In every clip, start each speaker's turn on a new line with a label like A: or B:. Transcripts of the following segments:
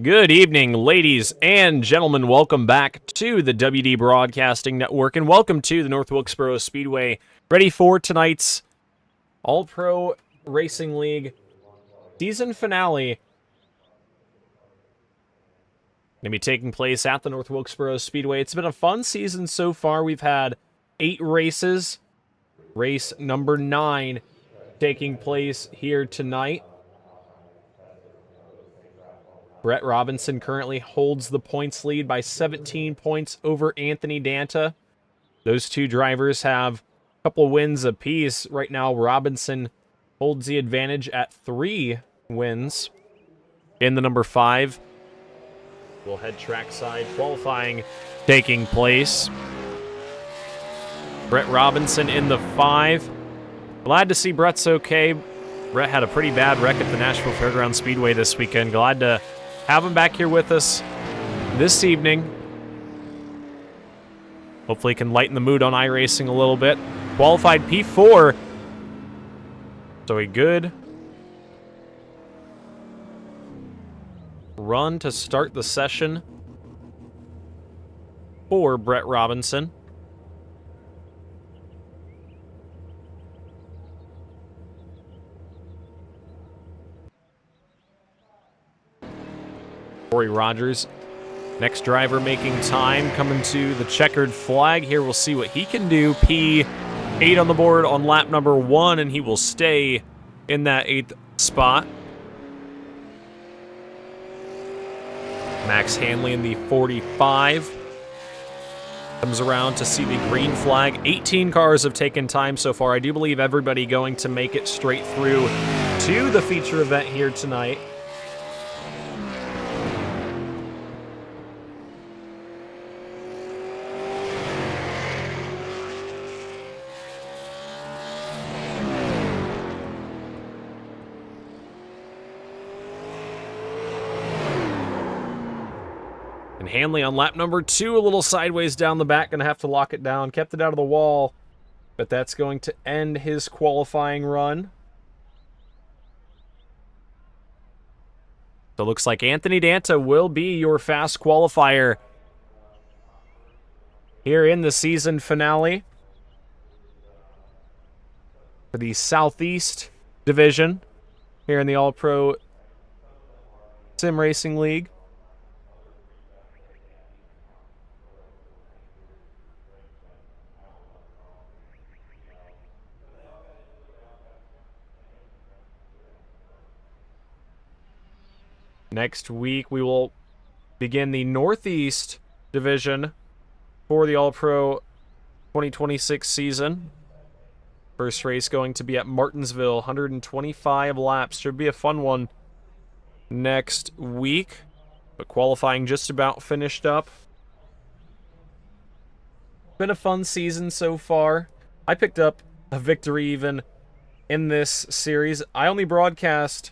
A: Good evening, ladies and gentlemen. Welcome back to the WD Broadcasting Network, and welcome to the North Wilkesboro Speedway. Ready for tonight's All-Pro Racing League season finale. Going to be taking place at the North Wilkesboro Speedway. It's been a fun season so far. We've had 8 races. Race number 9 taking place here tonight. Brett Robinson currently holds the points lead by 17 points over Anthony Danta. Those two drivers have a couple wins apiece. Right now, Robinson holds the advantage at 3 wins in the number 5. We'll head trackside. Qualifying taking place. Brett Robinson in the 5. Glad to see Brett's okay. Brett had a pretty bad wreck at the Nashville Fairgrounds Speedway this weekend. Glad to have him back here with us this evening. Hopefully he can lighten the mood on iRacing a little bit. Qualified P4. So a good run to start the session for Brett Robinson. Corey Rogers, next driver making time, coming to the checkered flag. Here we'll see what he can do. P8 on the board on lap number 1, and he will stay in that 8th spot. Max Hanley in the 45 comes around to see the green flag. 18 cars have taken time so far. I do believe everybody going to make it straight through to the feature event here tonight. And Hanley on lap number 2, a little sideways down the back, going to have to lock it down. Kept it out of the wall, but that's going to end his qualifying run. So it looks like Anthony Danta will be your fast qualifier here in the season finale for the Southeast Division here in the All-Pro Sim Racing League. Next week, we will begin the Northeast Division for the All-Pro 2026 season. First race going to be at Martinsville, 125 laps. Should be a fun one next week, but qualifying just about finished up. Been a fun season so far. I picked up a victory even in this series. I only broadcast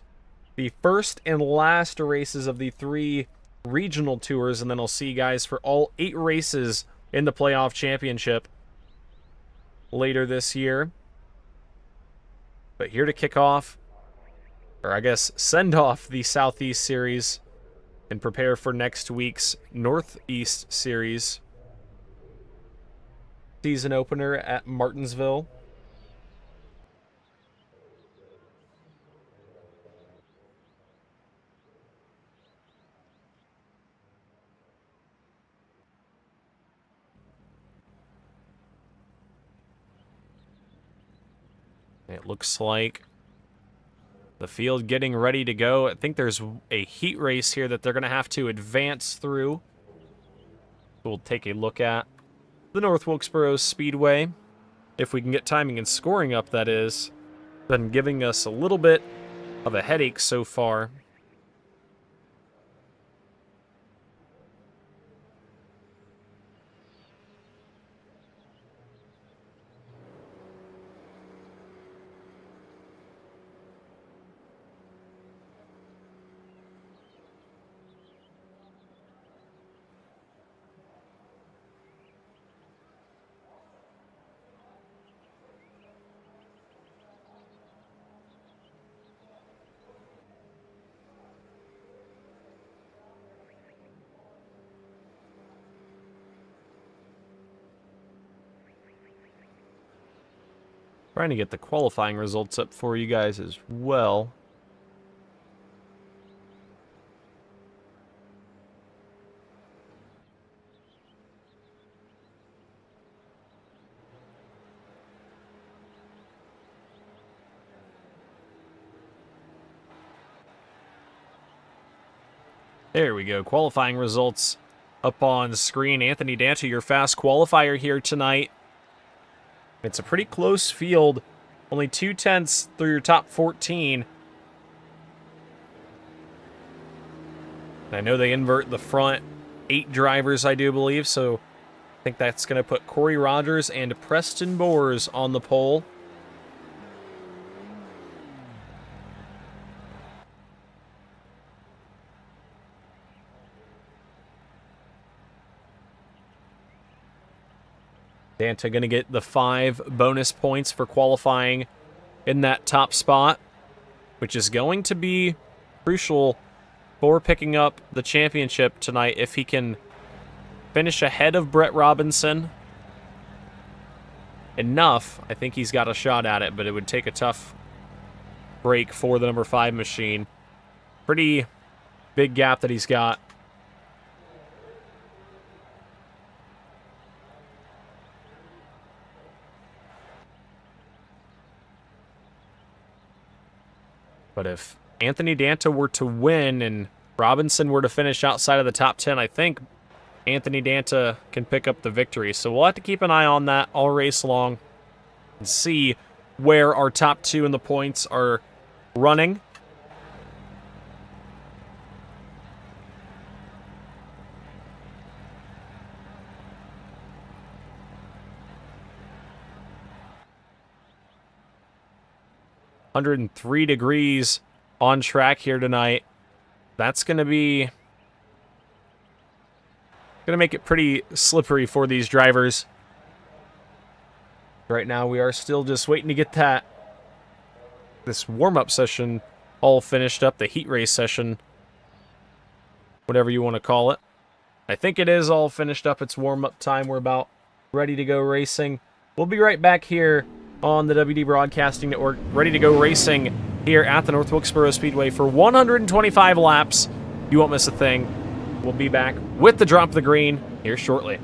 A: the first and last races of the 3 regional tours, and then I'll see you guys for all 8 races in the playoff championship later this year. But here to kick off, or I guess send off the Southeast Series and prepare for next week's Northeast Series season opener at Martinsville. It looks like the field getting ready to go. I think there's a heat race here that they're going to have to advance through. We'll take a look at the North Wilkesboro Speedway. If we can get timing and scoring up, that is. Been giving us a little bit of a headache so far. Trying to get the qualifying results up for you guys as well. There we go. Qualifying results up on screen. Anthony Danta, your fast qualifier here tonight. It's a pretty close field. Only 0.2 through your top 14. And I know they invert the front 8 drivers, I do believe, so I think that's going to put Corey Rogers and Preston Boers on the pole. Danta going to get the 5 bonus points for qualifying in that top spot, which is going to be crucial for picking up the championship tonight if he can finish ahead of Brett Robinson enough. I think he's got a shot at it, but it would take a tough break for the number 5 machine. Pretty big gap that he's got. But if Anthony Danta were to win and Robinson were to finish outside of the top 10, I think Anthony Danta can pick up the victory. So we'll have to keep an eye on that all race long and see where our top 2 in the points are running. -103 on track here tonight. That's going to make it pretty slippery for these drivers. Right now we are still just waiting to get this warm-up session all finished up, the heat race session, whatever you want to call it. I think it is all finished up. It's warm-up time. We're about ready to go racing. We'll be right back here on the WD Broadcasting Network, ready to go racing here at the North Wilkesboro Speedway for 125 laps. You won't miss a thing. We'll be back with the drop of the green here shortly.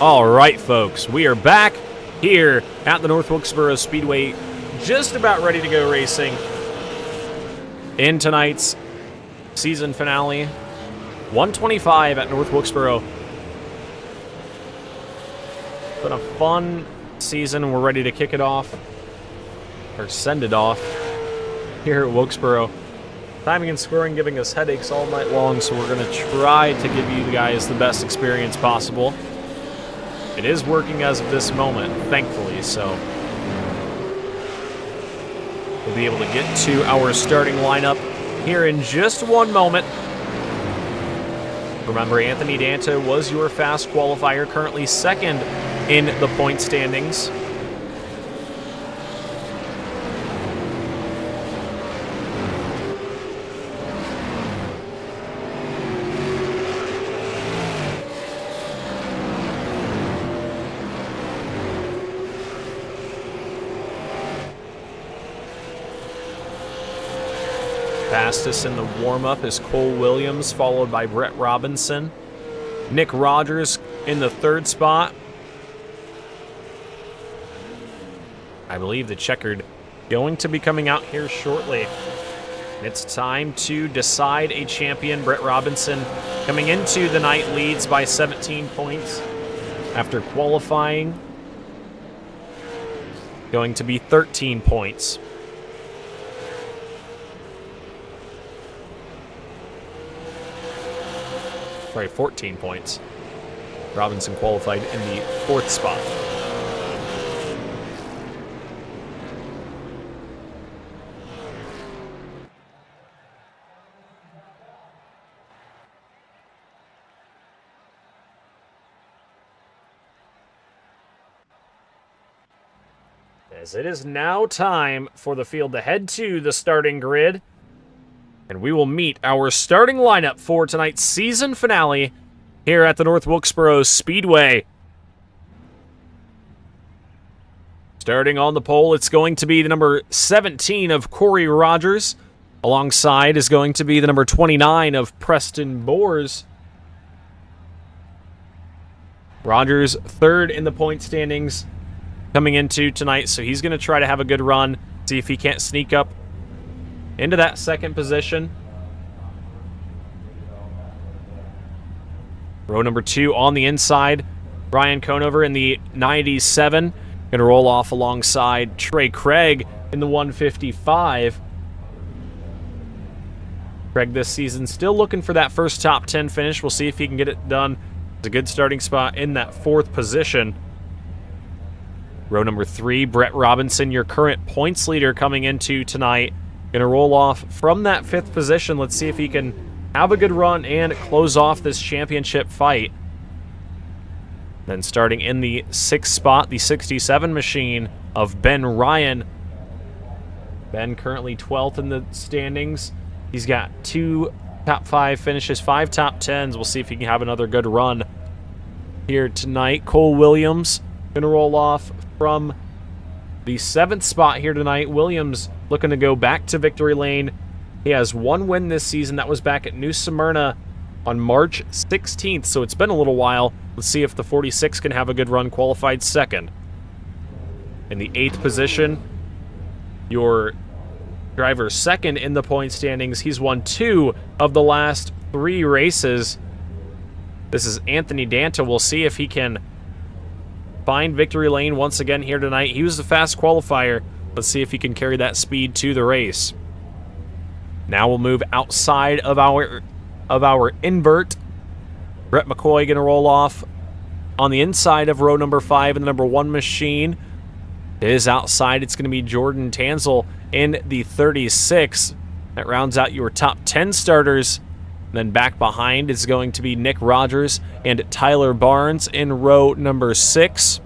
A: All right, folks, we are back here at the North Wilkesboro Speedway, just about ready to go racing in tonight's season finale, 125 at North Wilkesboro. It's been a fun season. We're ready to kick it off, or send it off, here at Wilkesboro. Timing and scoring giving us headaches all night long, so we're going to try to give you guys the best experience possible. It is working as of this moment, thankfully, so we'll be able to get to our starting lineup here in just one moment. Remember, Anthony Danta was your fast qualifier, currently second in the point standings. Fastest in the warm-up is Cole Williams, followed by Brett Robinson. Nick Rogers in the third spot. I believe the checkered going to be coming out here shortly. It's time to decide a champion. Brett Robinson coming into the night leads by 17 points after qualifying. Going to be 13 points. Sorry, 14 points. Robinson qualified in the fourth spot. As it is now time for the field to head to the starting grid. And we will meet our starting lineup for tonight's season finale here at the North Wilkesboro Speedway. Starting on the pole, it's going to be the number 17 of Corey Rogers. Alongside is going to be the number 29 of Preston Boers. Rogers third in the point standings coming into tonight, so he's going to try to have a good run, see if he can't sneak up into that second position. Row number 2 on the inside. Brian Conover in the 97. Going to roll off alongside Trey Craig in the 155. Craig this season still looking for that first top 10 finish. We'll see if he can get it done. It's a good starting spot in that fourth position. Row number 3, Brett Robinson, your current points leader coming into tonight. Going to roll off from that fifth position. Let's see if he can have a good run and close off this championship fight. Then starting in the sixth spot, the 67 machine of Ben Ryan. Ben currently 12th in the standings. He's got 2 top 5 finishes, 5 top 10s. We'll see if he can have another good run here tonight. Cole Williams going to roll off from the 7th spot here tonight. Williams looking to go back to victory lane. He has 1 win this season. That was back at New Smyrna on March 16th, so it's been a little while. Let's see if the 46 can have a good run. Qualified second. In the 8th position, your driver second in the point standings. He's won 2 of the last 3 races. This is Anthony Danta. We'll see if he can find victory lane once again here tonight. He was the fast qualifier. Let's see if he can carry that speed to the race. Now we'll move outside of our invert. Brett McCoy going to roll off on the inside of row number 5 in the number 1 machine. It is outside. It's going to be Jordan Tansel in the 36. That rounds out your top 10 starters. Then back behind is going to be Nick Rogers and Tyler Barnes in row number 6.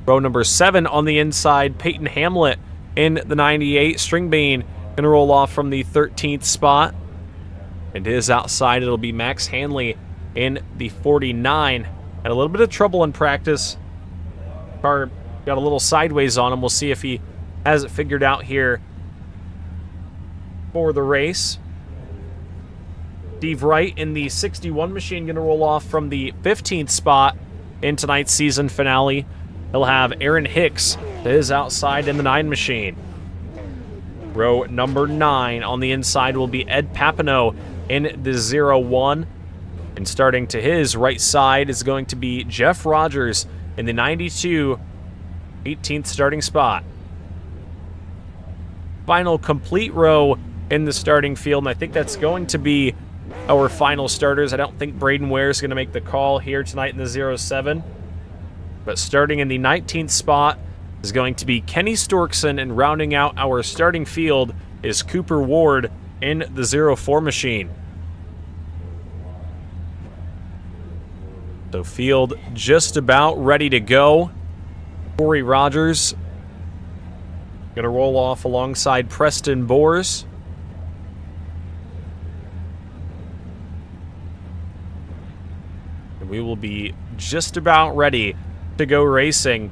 A: Row number 7 on the inside, Peyton Hamlet in the 98. Stringbean going to roll off from the 13th spot. And it is outside. It'll be Max Hanley in the 49. Had a little bit of trouble in practice. Car got a little sideways on him. We'll see if he has it figured out here for the race. Steve Wright in the 61 machine going to roll off from the 15th spot in tonight's season finale. He'll have Aaron Hicks to his outside in the 9 machine. Row number 9 on the inside will be Ed Papineau in the 01. And starting to his right side is going to be Jeff Rogers in the 92, 18th starting spot. Final complete row in the starting field, and I think that's going to be our final starters. I don't think Braden Ware is going to make the call here tonight in the 07. But starting in the 19th spot is going to be Kenny Storkson, and rounding out our starting field is Cooper Ward in the 04 machine. So field just about ready to go. Corey Rogers going to roll off alongside Preston Boers. And we will be just about ready to go racing.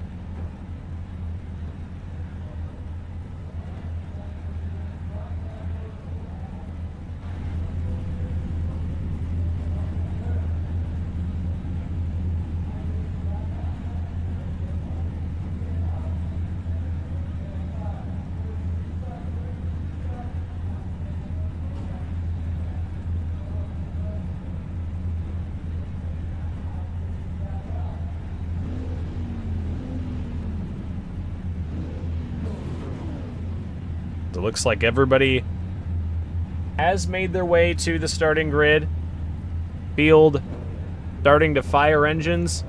A: It looks like everybody has made their way to the starting grid. Field starting to fire engines.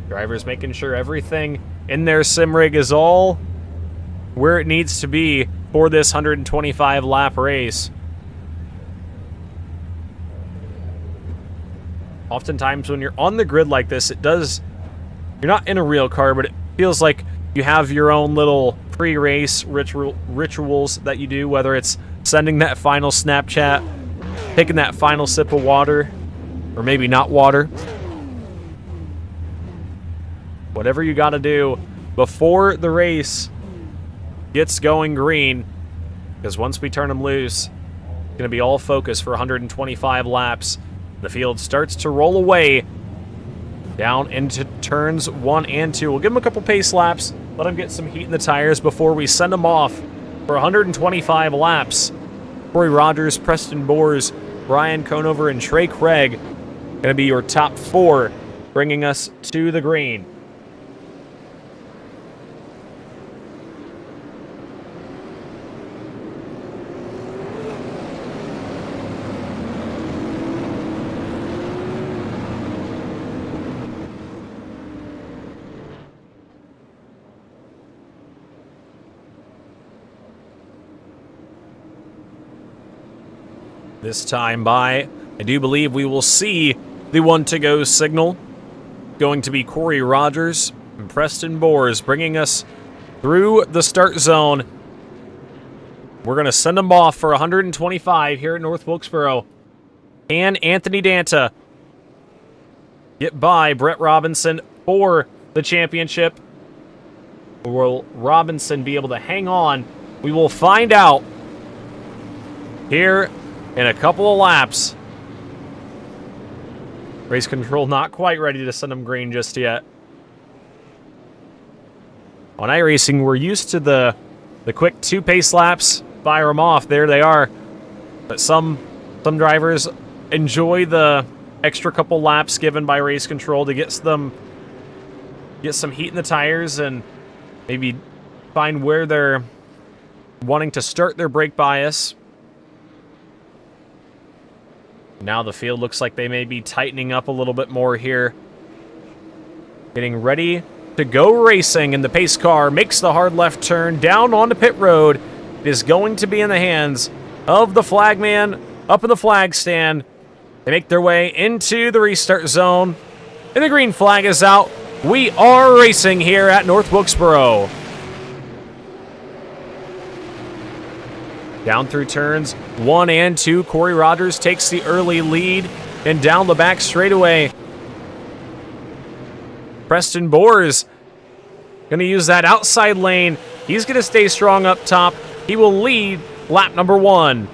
A: Drivers making sure everything in their sim rig is all where it needs to be for this 125 lap race. Oftentimes when you're on the grid like this, you're not in a real car, but it feels like you have your own little pre-race rituals that you do, whether it's sending that final Snapchat, taking that final sip of water, or maybe not water. Whatever you got to do before the race gets going green, because once we turn them loose, it's going to be all focus for 125 laps. The field starts to roll away down into turns 1 and 2. We'll give them a couple pace laps, let them get some heat in the tires before we send them off for 125 laps. Corey Rogers, Preston Boers, Brian Conover, and Trey Craig going to be your top 4, bringing us to the green. This time by, I do believe we will see the 1-to-go signal. Going to be Corey Rogers and Preston Boers bringing us through the start zone. We're going to send them off for 125 here at North Wilkesboro. Can Anthony Danta get by Brett Robinson for the championship? Or will Robinson be able to hang on? We will find out here in a couple of laps. Race control not quite ready to send them green just yet. On iRacing, we're used to the quick 2 pace laps, fire them off, there they are. But some drivers enjoy the extra couple laps given by race control to get some heat in the tires and maybe find where they're wanting to start their brake bias. Now the field looks like they may be tightening up a little bit more here. Getting ready to go racing, and the pace car makes the hard left turn down onto pit road. It is going to be in the hands of the flagman up in the flag stand. They make their way into the restart zone, and the green flag is out. We are racing here at North Wilkesboro. Down through turns 1 and 2, Corey Rogers takes the early lead, and down the back straightaway, Preston Boers going to use that outside lane. He's going to stay strong up top. He will lead lap number 1.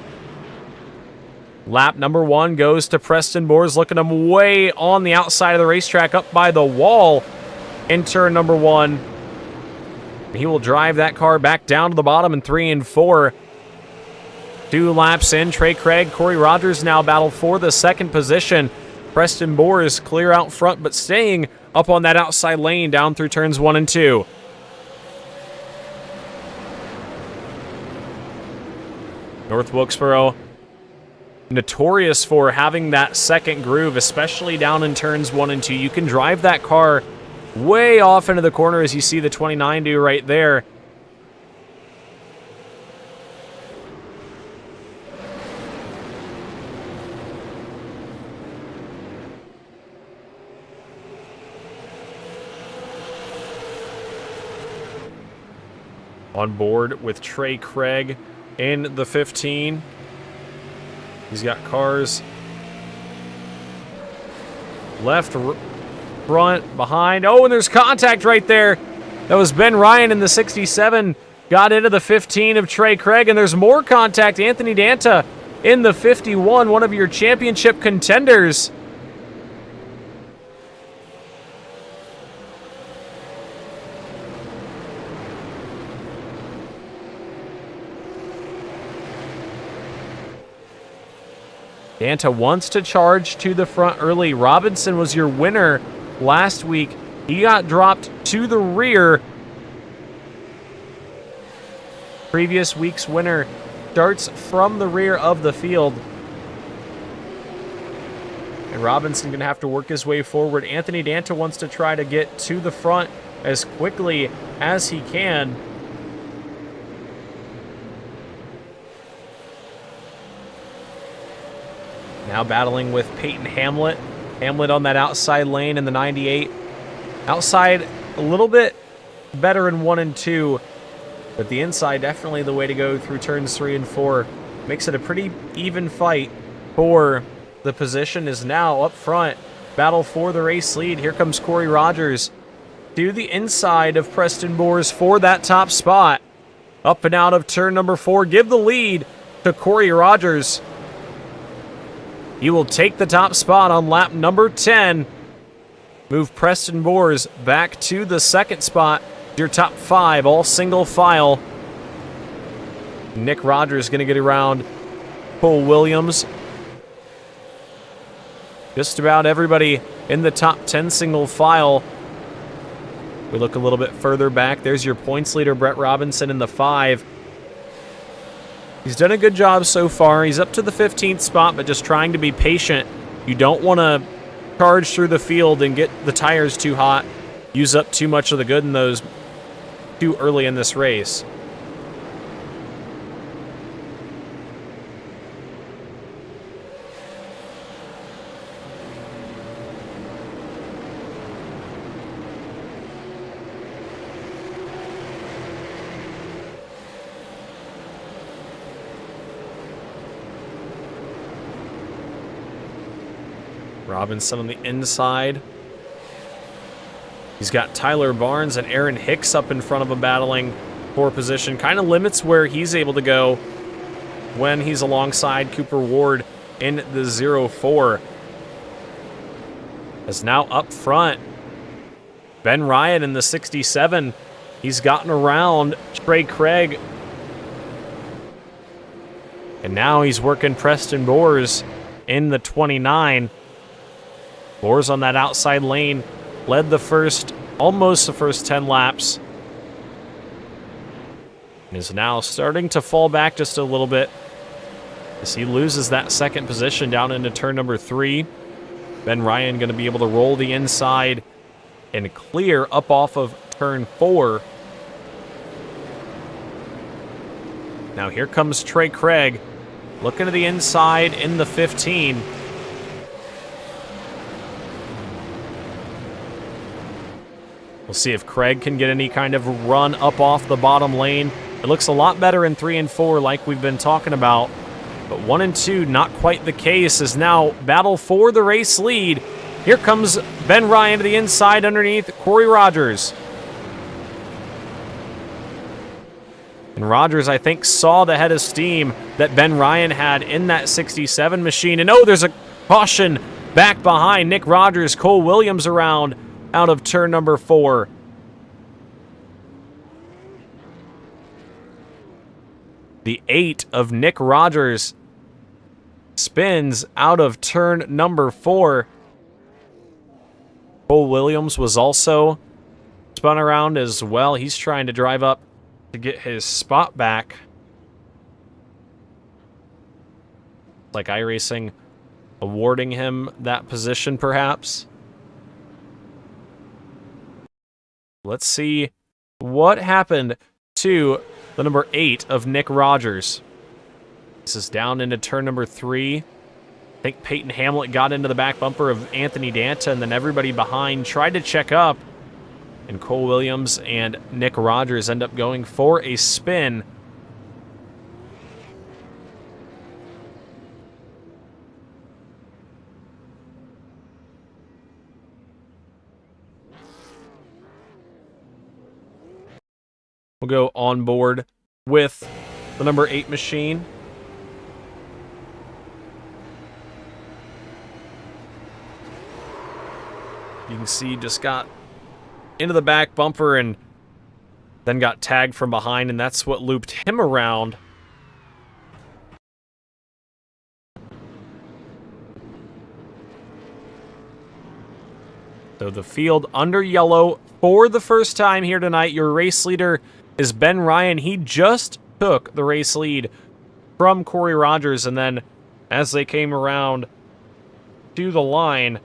A: Lap number 1 goes to Preston Boers, looking him way on the outside of the racetrack, up by the wall in turn number 1. He will drive that car back down to the bottom in 3 and 4. 2 laps in, Trey Craig, Corey Rogers now battle for the second position. Preston Boers clear out front, but staying up on that outside lane down through turns 1 and 2. North Wilkesboro, notorious for having that second groove, especially down in turns 1 and 2. You can drive that car way off into the corner, as you see the 29 do right there. On board with Trey Craig in the 15. He's got cars left, front, behind. Oh, and there's contact right there. That was Ben Ryan in the 67. Got into the 15 of Trey Craig, and there's more contact. Anthony Danta in the 51, one of your championship contenders. Danta wants to charge to the front early. Robinson was your winner last week. He got dropped to the rear. Previous week's winner starts from the rear of the field. And Robinson going to have to work his way forward. Anthony Danta wants to try to get to the front as quickly as he can. Now battling with Peyton Hamlet. Hamlet on that outside lane in the 98. Outside a little bit better in 1 and 2, but the inside definitely the way to go through turns 3 and 4. Makes it a pretty even fight for the position. Is now up front. Battle for the race lead. Here comes Corey Rogers to the inside of Preston Boers for that top spot. Up and out of turn number 4. Give the lead to Corey Rogers. He will take the top spot on lap number 10. Move Preston Boers back to the second spot. Your top 5, all single file. Nick Rogers going to get around Cole Williams. Just about everybody in the top 10 single file. We look a little bit further back. There's your points leader, Brett Robinson, in the 5. He's done a good job so far. He's up to the 15th spot, but just trying to be patient. You don't want to charge through the field and get the tires too hot, use up too much of the good in those too early in this race. Robinson on the inside. He's got Tyler Barnes and Aaron Hicks up in front of him battling for position. Kind of limits where he's able to go when he's alongside Cooper Ward in the 0-4. Is now up front. Ben Ryan in the 67. He's gotten around Trey Craig. And now he's working Preston Boers in the 29. Boers on that outside lane led almost the first 10 laps. And is now starting to fall back just a little bit as he loses that second position down into turn number 3. Ben Ryan going to be able to roll the inside and clear up off of turn 4. Now here comes Trey Craig looking to the inside in the 15. We'll see if Craig can get any kind of run up off the bottom lane. It looks a lot better in 3 and 4 like we've been talking about. But 1 and 2, not quite the case, as now battle for the race lead. Here comes Ben Ryan to the inside underneath Corey Rogers. And Rogers, I think, saw the head of steam that Ben Ryan had in that 67 machine. And oh, there's a caution back behind Nick Rogers. Cole Williams around out of turn number 4. The 8 of Nick Rogers spins out of turn number 4. Cole Williams was also spun around as well. He's trying to drive up to get his spot back. Like iRacing awarding him that position, perhaps. Let's see what happened to the number 8 of Nick Rogers. This is down into turn number 3. I think Peyton Hamlet got into the back bumper of Anthony Danta, and then everybody behind tried to check up. And Cole Williams and Nick Rogers end up going for a spin. We'll go on board with the number 8 machine. You can see just got into the back bumper and then got tagged from behind, and that's what looped him around. So the field under yellow for the first time here tonight. Your race leader is Ben Ryan. He just took the race lead from Corey Rogers, and then as they came around to the line,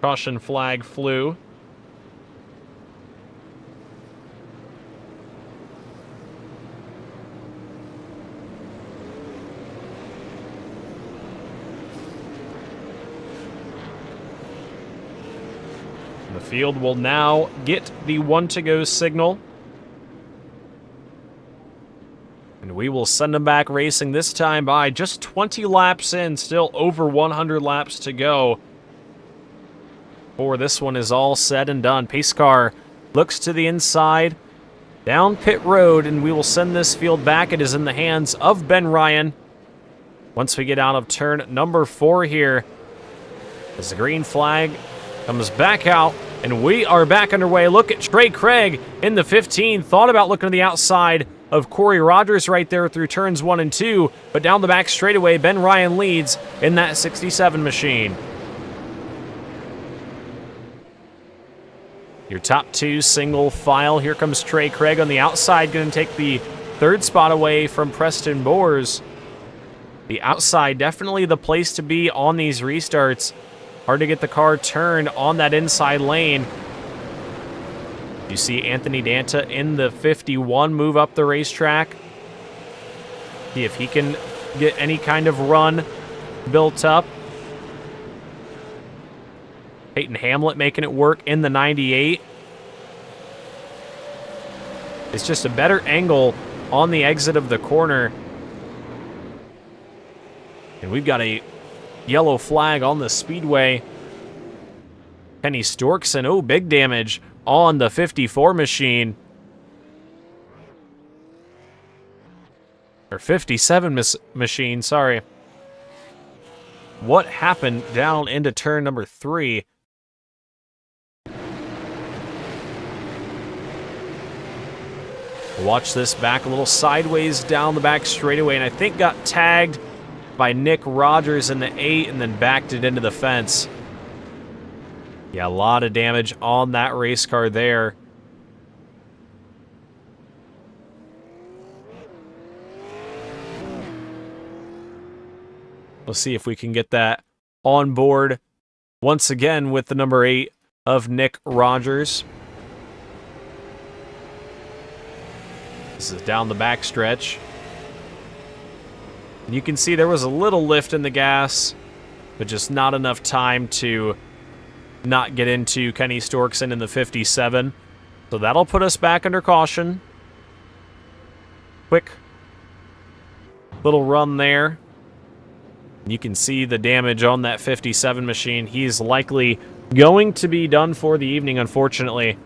A: caution flag flew. The field will now get the 1 to go signal. And we will send them back racing, this time by just 20 laps in, still over 100 laps to go. Before this one is all said and done. Pace car looks to the inside, down pit road, and we will send this field back. It is in the hands of Ben Ryan. Once we get out of turn number 4 here, as the green flag comes back out, and we are back underway. Look at Trey Craig in the 15. Thought about looking to the outside of Corey Rogers right there through turns 1 and 2, but down the back straightaway, Ben Ryan leads in that 67 machine. Your top 2 single file. Here comes Trey Craig on the outside, going to take the 3rd spot away from Preston Boers. The outside, definitely the place to be on these restarts. Hard to get the car turned on that inside lane. You see Anthony Danta in the 51 move up the racetrack. See if he can get any kind of run built up. Peyton Hamlet making it work in the 98. It's just a better angle on the exit of the corner. And we've got a yellow flag on the speedway. Kenny Storkson, oh, big damage on the 54 machine. Or 57 machine, sorry. What happened down into turn number 3? Watch this back a little sideways down the back straightaway, and I think got tagged by Nick Rogers in the 8 and then backed it into the fence. Yeah, a lot of damage on that race car there. We'll see if we can get that on board once again with the number 8 of Nick Rogers. This is down the back stretch. And you can see there was a little lift in the gas, but just not enough time to not get into Kenny Storkson in the 57. So that'll put us back under caution. Quick little run there. You can see the damage on that 57 machine. He's likely going to be done for the evening, unfortunately.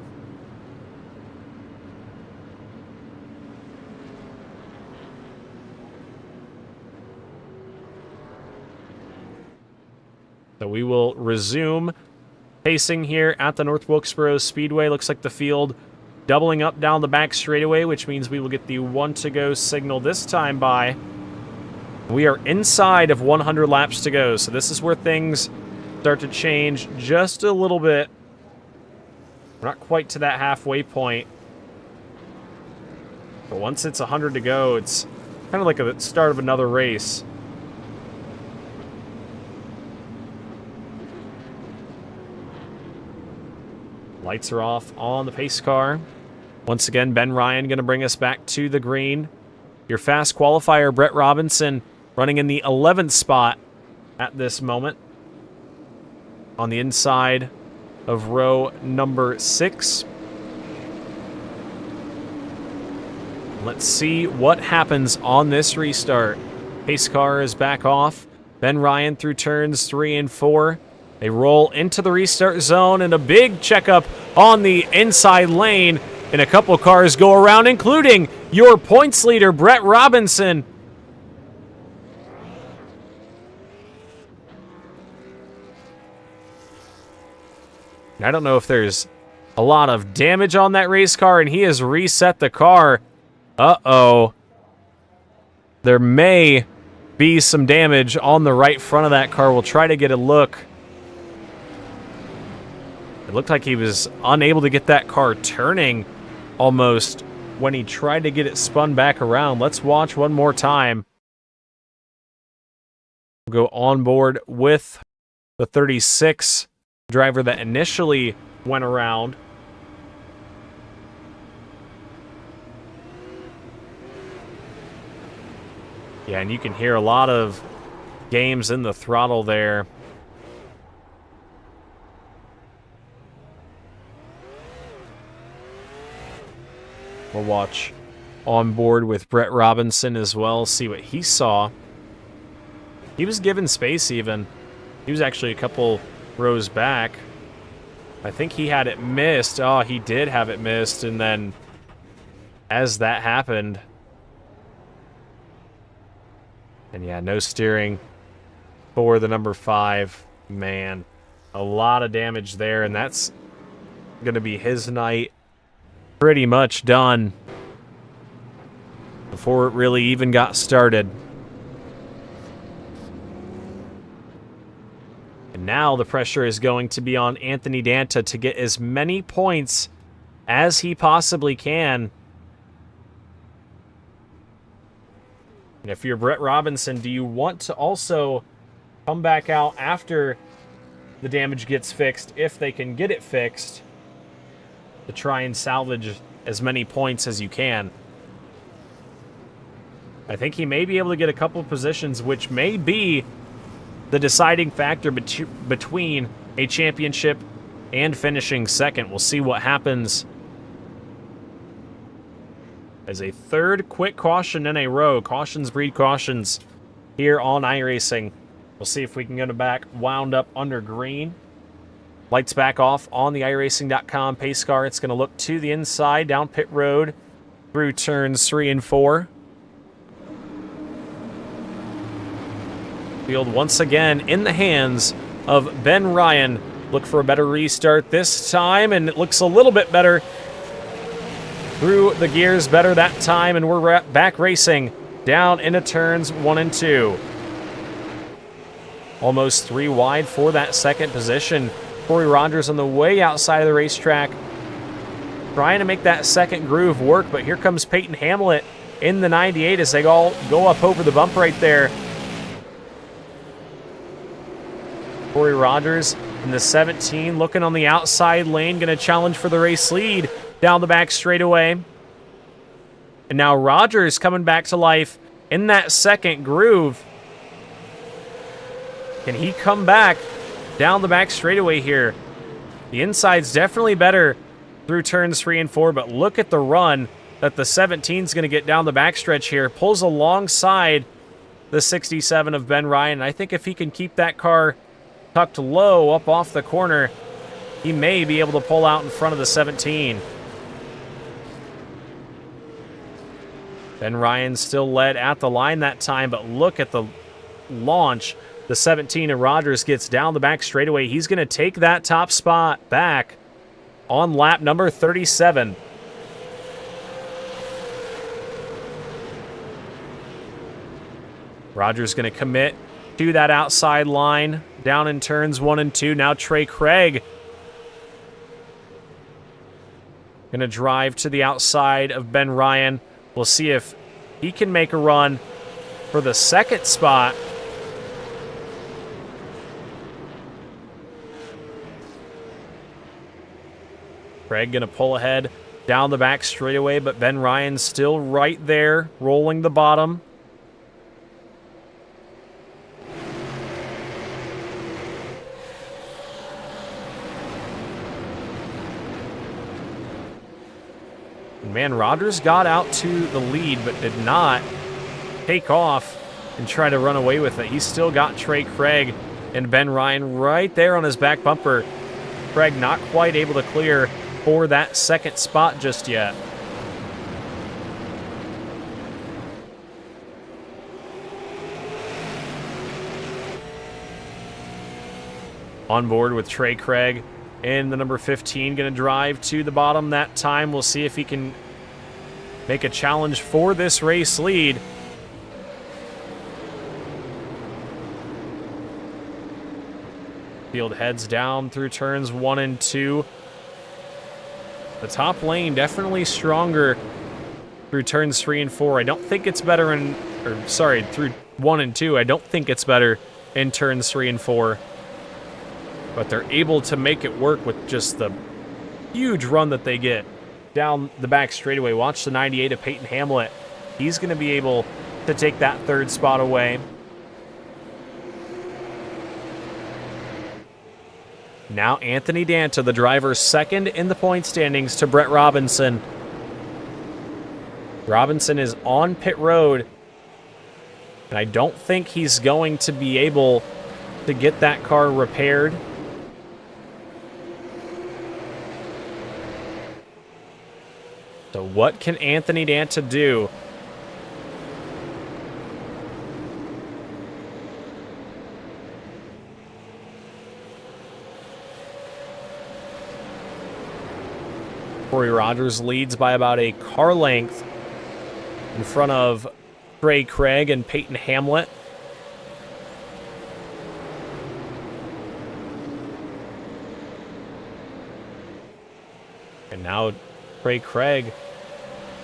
A: So we will resume pacing here at the North Wilkesboro Speedway. Looks like the field doubling up down the back straightaway, which means we will get the 1 to go signal this time by. We are inside of 100 laps to go, so this is where things start to change just a little bit. We're not quite to that halfway point. But once it's 100 to go, it's kind of like the start of another race. Lights are off on the pace car. Once again, Ben Ryan going to bring us back to the green. Your fast qualifier, Brett Robinson, running in the 11th spot at this moment. On the inside of row number 6. Let's see what happens on this restart. Pace car is back off. Ben Ryan through turns 3 and 4. They roll into the restart zone, and a big checkup on the inside lane. And a couple cars go around, including your points leader, Brett Robinson. I don't know if there's a lot of damage on that race car, and he has reset the car. Uh-oh. There may be some damage on the right front of that car. We'll try to get a look. It looked like he was unable to get that car turning almost when he tried to get it spun back around. Let's watch one more time. We'll go on board with the 36 driver that initially went around. Yeah, and you can hear a lot of games in the throttle there. We'll watch on board with Brett Robinson as well, see what he saw. He was given space even. He was actually a couple rows back. I think he had it missed. Oh, he did have it missed, and then as that happened... And yeah, no steering for the number 5. Man, a lot of damage there, and that's going to be his night pretty much done before it really even got started. And now the pressure is going to be on Anthony Danta to get as many points as he possibly can. And if you're Brett Robinson, do you want to also come back out after the damage gets fixed, if they can get it fixed, to try and salvage as many points as you can? I think he may be able to get a couple of positions, which may be the deciding factor between a championship and finishing second. We'll see what happens. As a third quick caution in a row. Cautions breed cautions here on iRacing. We'll see if we can get it back wound up under green. Lights back off on the iRacing.com pace car. It's going to look to the inside, down pit road, through turns 3 and 4. Field once again in the hands of Ben Ryan. Look for a better restart this time, and it looks a little bit better. Through the gears better that time, and we're back racing down into turns 1 and 2. Almost 3 wide for that second position. Corey Rogers on the way outside of the racetrack, trying to make that second groove work, but here comes Peyton Hamlet in the 98 as they all go up over the bump right there. Corey Rogers in the 17 looking on the outside lane, going to challenge for the race lead down the back straightaway. And now Rogers coming back to life in that second groove. Can he come back down the back straightaway here? The inside's definitely better through turns 3 and 4, but look at the run that the 17's going to get down the backstretch here. Pulls alongside the 67 of Ben Ryan. I think if he can keep that car tucked low up off the corner, he may be able to pull out in front of the 17. Ben Ryan still led at the line that time, but look at the launch the 17 of Rogers gets down the back straightaway. He's going to take that top spot back on lap number 37. Rogers going to commit to that outside line down in turns 1 and 2. Now Trey Craig going to drive to the outside of Ben Ryan. We'll see if he can make a run for the second spot. Craig going to pull ahead down the back straightaway, but Ben Ryan's still right there, rolling the bottom. Man, Rogers got out to the lead, but did not take off and try to run away with it. He's still got Trey Craig and Ben Ryan right there on his back bumper. Craig not quite able to clear for that second spot just yet. On board with Trey Craig and the number 15, going to drive to the bottom that time. We'll see if he can make a challenge for this race lead. Field heads down through turns 1 and 2. The top lane definitely stronger through turns 3 and 4. I don't think it's better in, through 1 and 2. I don't think it's better in turns 3 and 4. But they're able to make it work with just the huge run that they get down the back straightaway. Watch the 98 of Peyton Hamlet. He's going to be able to take that third spot away. Now Anthony Danta, the driver, second in the point standings to Brett Robinson. Robinson is on pit road, and I don't think he's going to be able to get that car repaired. So what can Anthony Danta do? Corey Rogers leads by about a car length in front of Trey Craig and Peyton Hamlet. And now Trey Craig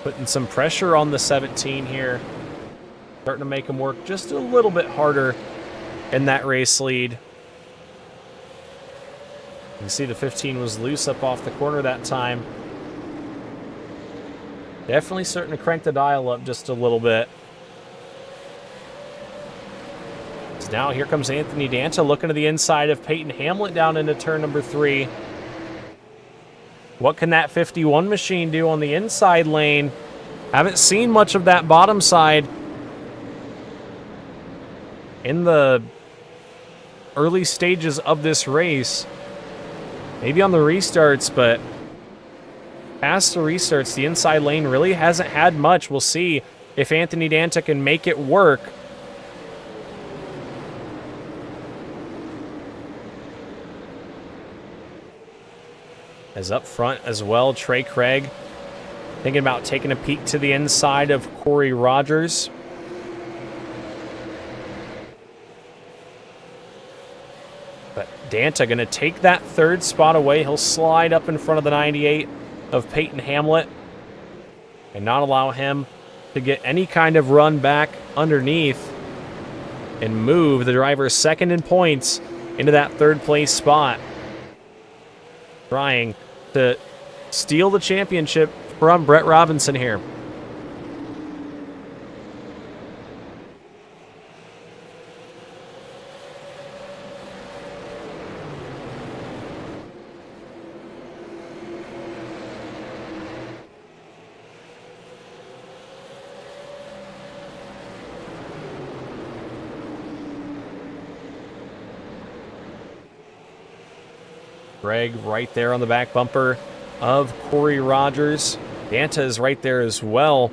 A: putting some pressure on the 17 here. Starting to make him work just a little bit harder in that race lead. You can see the 15 was loose up off the corner that time. Definitely starting to crank the dial up just a little bit. So now here comes Anthony Danta looking to the inside of Peyton Hamlet down into turn number 3. What can that 51 machine do on the inside lane? Haven't seen much of that bottom side in the early stages of this race. Maybe on the restarts, but past the restarts, the inside lane really hasn't had much. We'll see if Anthony Danta can make it work. As up front as well, Trey Craig thinking about taking a peek to the inside of Corey Rogers. But Danta going to take that third spot away. He'll slide up in front of the 98 of Peyton Hamlet and not allow him to get any kind of run back underneath and move the driver second in points into that third place spot. Trying to steal the championship from Brett Robinson here. Greg right there on the back bumper of Corey Rogers. Danta is right there as well.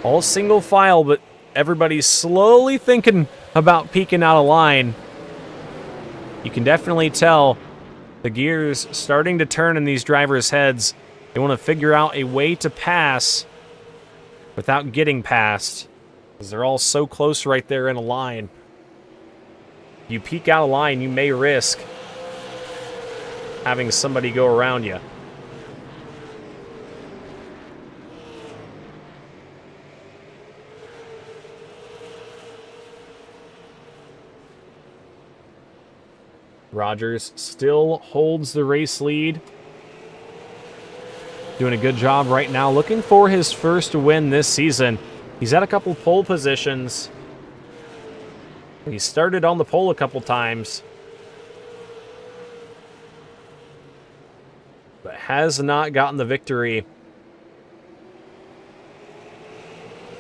A: All single file, but everybody's slowly thinking about peeking out of line. You can definitely tell the gears starting to turn in these drivers' heads. They want to figure out a way to pass without getting past, because they're all so close right there in a line. If you peek out of line, you may risk having somebody go around you. Rogers still holds the race lead. Doing a good job right now, looking for his first win this season. He's had a couple pole positions. He started on the pole a couple times, but has not gotten the victory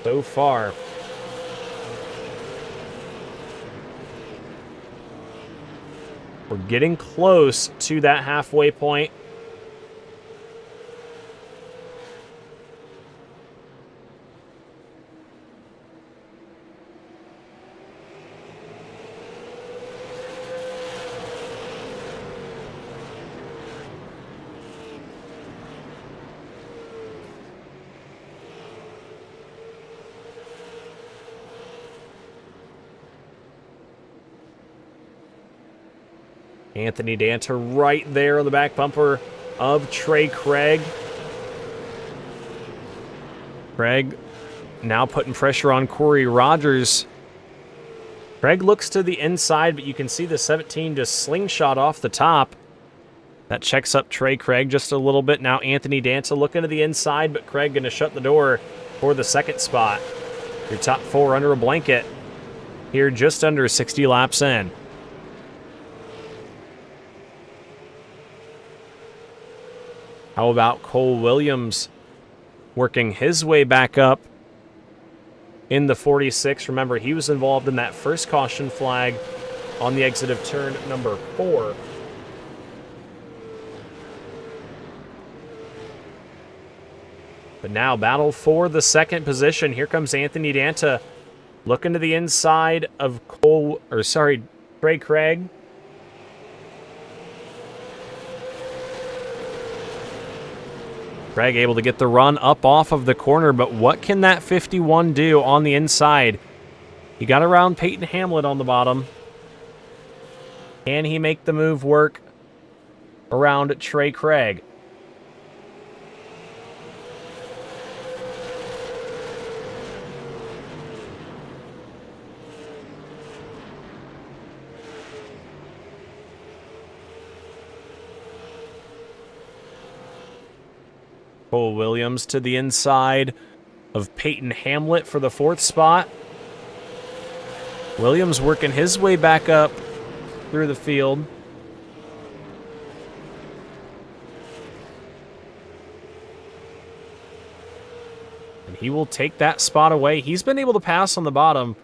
A: so far. We're getting close to that halfway point. Anthony Danta right there on the back bumper of Trey Craig. Craig now putting pressure on Corey Rogers. Craig looks to the inside, but you can see the 17 just slingshot off the top. That checks up Trey Craig just a little bit. Now Anthony Danta looking to the inside, but Craig going to shut the door for the second spot. Your top four under a blanket here just under 60 laps in. How about Cole Williams working his way back up in the 46? Remember, he was involved in that first caution flag on the exit of turn number 4. But now, battle for the second position. Here comes Anthony Danta looking to the inside of Trey Craig. Craig able to get the run up off of the corner, but what can that 51 do on the inside? He got around Peyton Hamlet on the bottom. Can he make the move work around Trey Craig? Cole Williams to the inside of Peyton Hamlet for the 4th spot. Williams working his way back up through the field. And he will take that spot away. He's been able to pass on the bottom.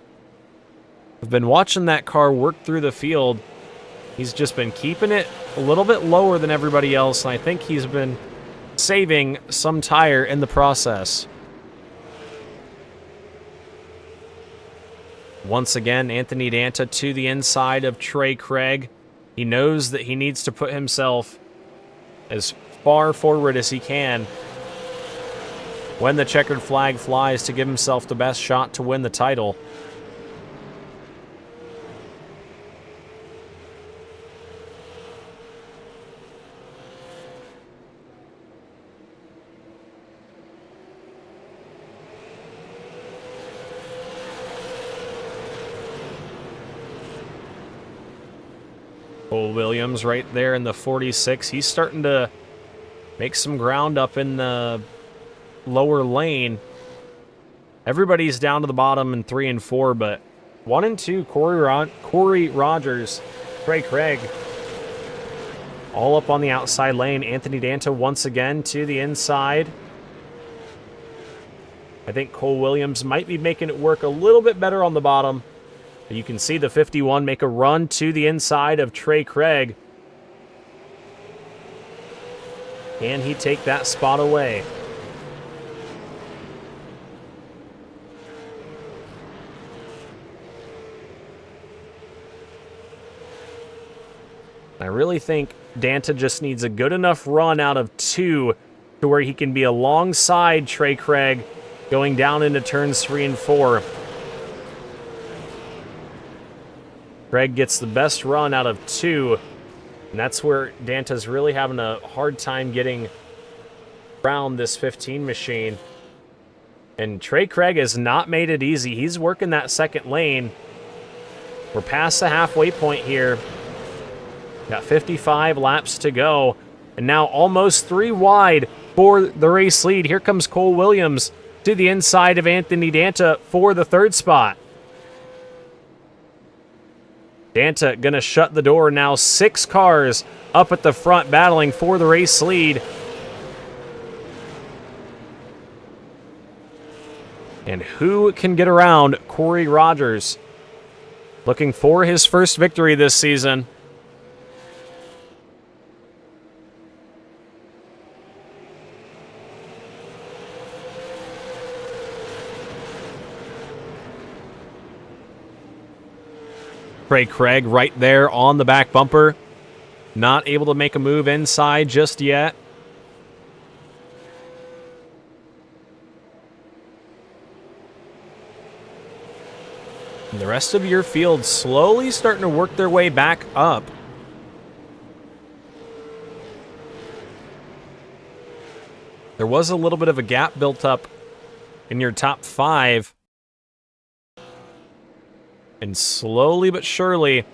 A: I've been watching that car work through the field. He's just been keeping it a little bit lower than everybody else, and I think he's been saving some tire in the process. Once again, Anthony Danta to the inside of Trey Craig. He knows that he needs to put himself as far forward as he can when the checkered flag flies to give himself the best shot to win the title. Cole Williams right there in the 46. He's starting to make some ground up in the lower lane. Everybody's down to the bottom in 3 and 4, but 1 and 2, Corey Rogers, Trey Craig, all up on the outside lane. Anthony Danta once again to the inside. I think Cole Williams might be making it work a little bit better on the bottom. You can see the 51 make a run to the inside of Trey Craig. Can he take that spot away? I really think Danta just needs a good enough run out of 2 to where he can be alongside Trey Craig going down into turns 3 and 4. Craig gets the best run out of 2, and that's where Danta's really having a hard time getting around this 15 machine. And Trey Craig has not made it easy. He's working that second lane. We're past the halfway point here. Got 55 laps to go. And now almost 3 wide for the race lead. Here comes Cole Williams to the inside of Anthony Danta for the 3rd spot. Danta going to shut the door now. 6 cars up at the front battling for the race lead. And who can get around Corey Rogers? Looking for his first victory this season. Trey Craig right there on the back bumper. Not able to make a move inside just yet. And the rest of your field slowly starting to work their way back up. There was a little bit of a gap built up in your top 5. And slowly but surely,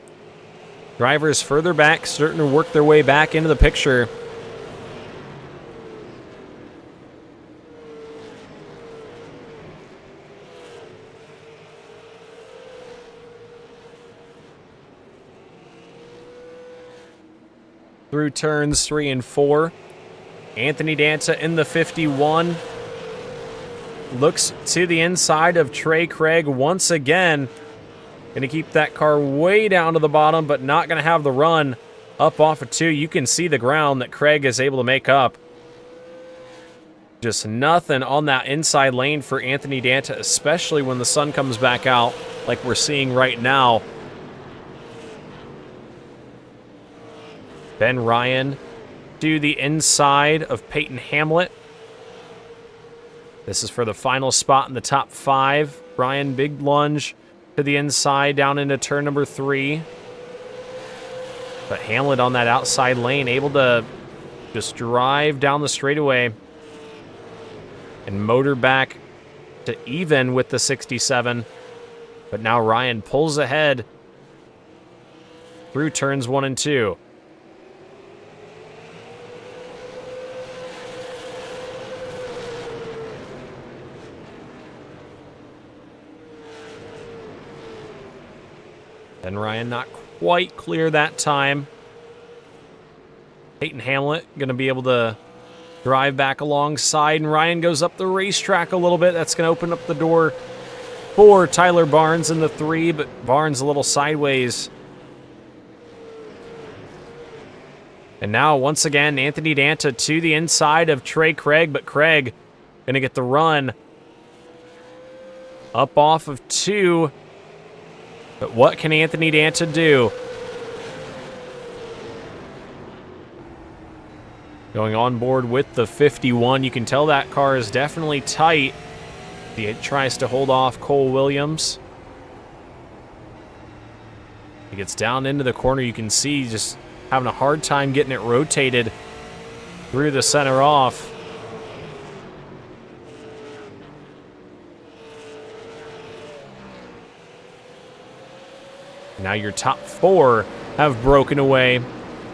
A: drivers further back starting to work their way back into the picture. Through turns 3 and 4. Anthony Danta in the 51. Looks to the inside of Trey Craig once again. Going to keep that car way down to the bottom, but not going to have the run up off of 2. You can see the ground that Craig is able to make up. Just nothing on that inside lane for Anthony Danta, especially when the sun comes back out like we're seeing right now. Ben Ryan to the inside of Peyton Hamlet. This is for the final spot in the top 5. Ryan, big lunge to the inside down into turn number 3. But Hamlet on that outside lane, able to just drive down the straightaway and motor back to even with the 67. But now Ryan pulls ahead through turns 1 and 2. And Ryan not quite clear that time. Peyton Hamlet going to be able to drive back alongside, and Ryan goes up the racetrack a little bit. That's going to open up the door for Tyler Barnes in the 3, but Barnes a little sideways. And now, once again, Anthony Danta to the inside of Trey Craig, but Craig going to get the run up off of 2. But what can Anthony Danta do? Going on board with the 51. You can tell that car is definitely tight. He tries to hold off Cole Williams. He gets down into the corner. You can see just having a hard time getting it rotated through the center off. Now your top 4 have broken away.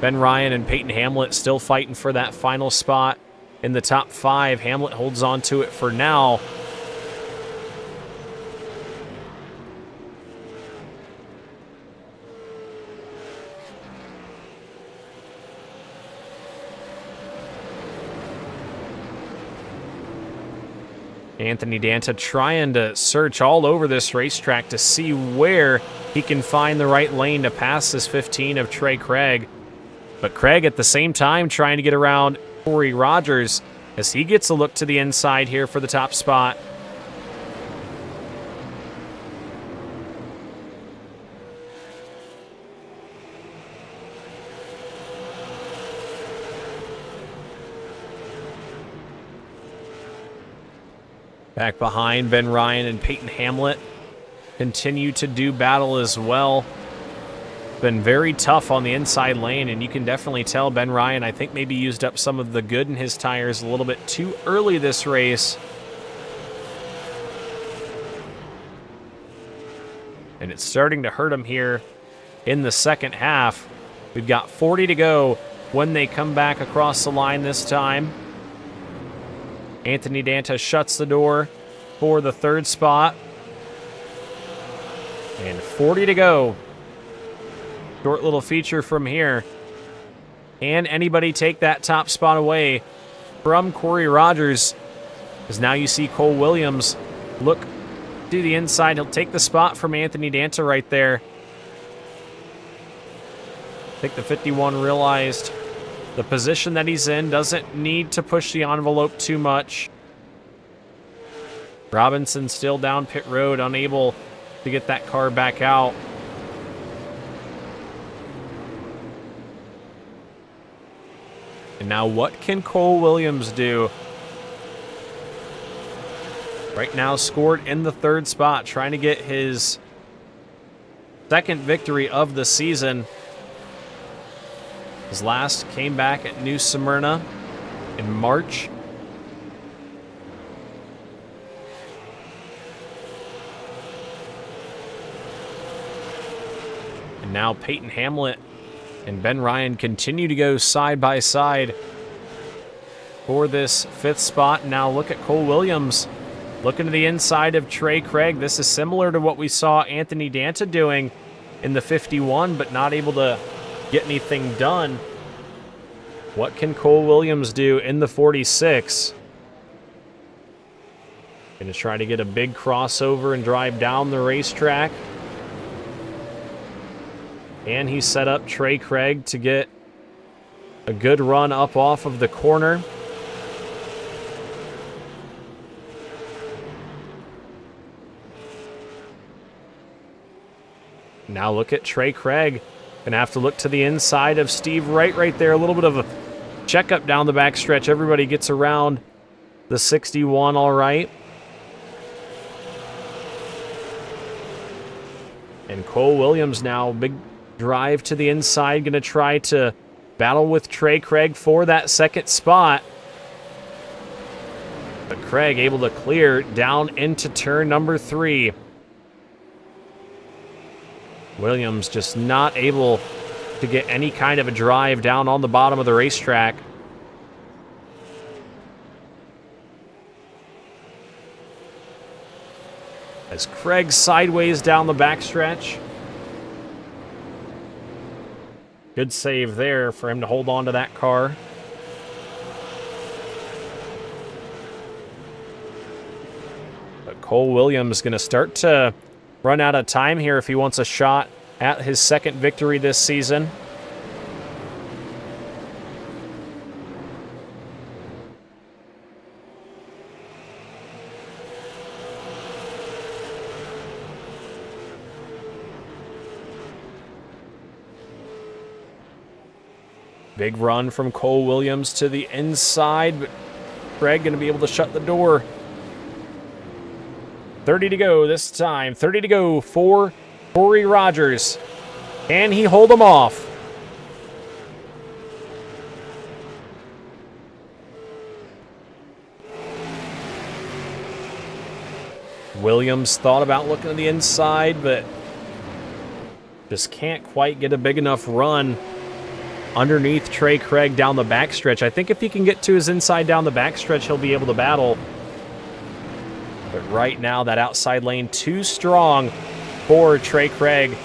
A: Ben Ryan and Peyton Hamlet still fighting for that final spot in the top 5. Hamlet holds on to it for now. Anthony Danta trying to search all over this racetrack to see where he can find the right lane to pass this 15 of Trey Craig. But Craig at the same time trying to get around Corey Rogers as he gets a look to the inside here for the top spot. Back behind, Ben Ryan and Peyton Hamlet continue to do battle as well. Been very tough on the inside lane, and you can definitely tell Ben Ryan, I think, maybe used up some of the good in his tires a little bit too early this race. And it's starting to hurt him here in the second half. We've got 40 to go when they come back across the line this time. Anthony Danta shuts the door for the third spot. And 40 to go. Short little feature from here. Can anybody take that top spot away from Corey Rogers? Because now you see Cole Williams look to the inside. He'll take the spot from Anthony Danta right there. I think the 51 realized the position that he's in doesn't need to push the envelope too much. Robinson still down pit road, unable to get that car back out. And now what can Cole Williams do? Right now scored in the third spot, trying to get his second victory of the season. His last came back at New Smyrna in March. And now Peyton Hamlet and Ben Ryan continue to go side by side for this fifth spot. Now look at Cole Williams looking to the inside of Trey Craig. This is similar to what we saw Anthony Danta doing in the 51, but not able to get anything done. What can Cole Williams do in the 46? Going to try to get a big crossover and drive down the racetrack. And he set up Trey Craig to get a good run up off of the corner. Now look at Trey Craig. Gonna have to look to the inside of Steve Wright right there. A little bit of a checkup down the backstretch. Everybody gets around the 61 all right. And Cole Williams now, big drive to the inside. Gonna try to battle with Trey Craig for that second spot. But Craig able to clear down into turn number 3. Williams just not able to get any kind of a drive down on the bottom of the racetrack. As Craig sideways down the backstretch. Good save there for him to hold on to that car. But Cole Williams going to start to run out of time here if he wants a shot at his second victory this season. Big run from Cole Williams to the inside, but Craig going to be able to shut the door. 30 to go this time. 30 to go for Corey Rogers. Can he hold him off? Williams thought about looking to the inside, but just can't quite get a big enough run underneath Trey Craig down the backstretch. I think if he can get to his inside down the backstretch, he'll be able to battle. But right now, that outside lane too strong for Trey Craig.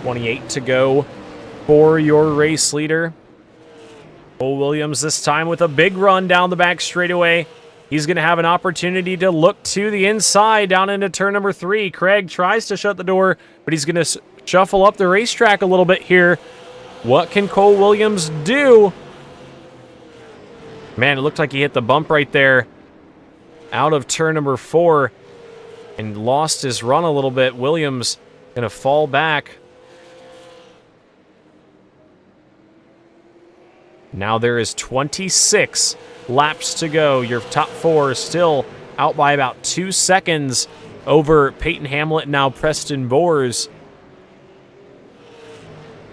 A: .28 to go for your race leader. Cole Williams this time with a big run down the back straightaway. He's going to have an opportunity to look to the inside down into turn number 3. Craig tries to shut the door, but he's going to shuffle up the racetrack a little bit here. What can Cole Williams do? Man, it looked like he hit the bump right there out of turn number 4. and lost his run a little bit. Williams going to fall back. Now there is 26 laps to go. Your top four is still out by about 2 seconds over Peyton Hamlet, now Preston Boers,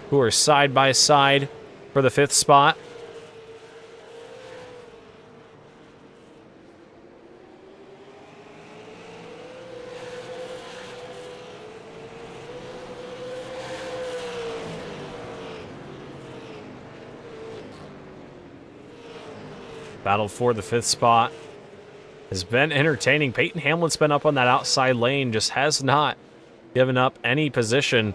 A: who are side by side for the 5th spot. Battle for the 5th spot has been entertaining. Peyton Hamlet's been up on that outside lane, just has not given up any position.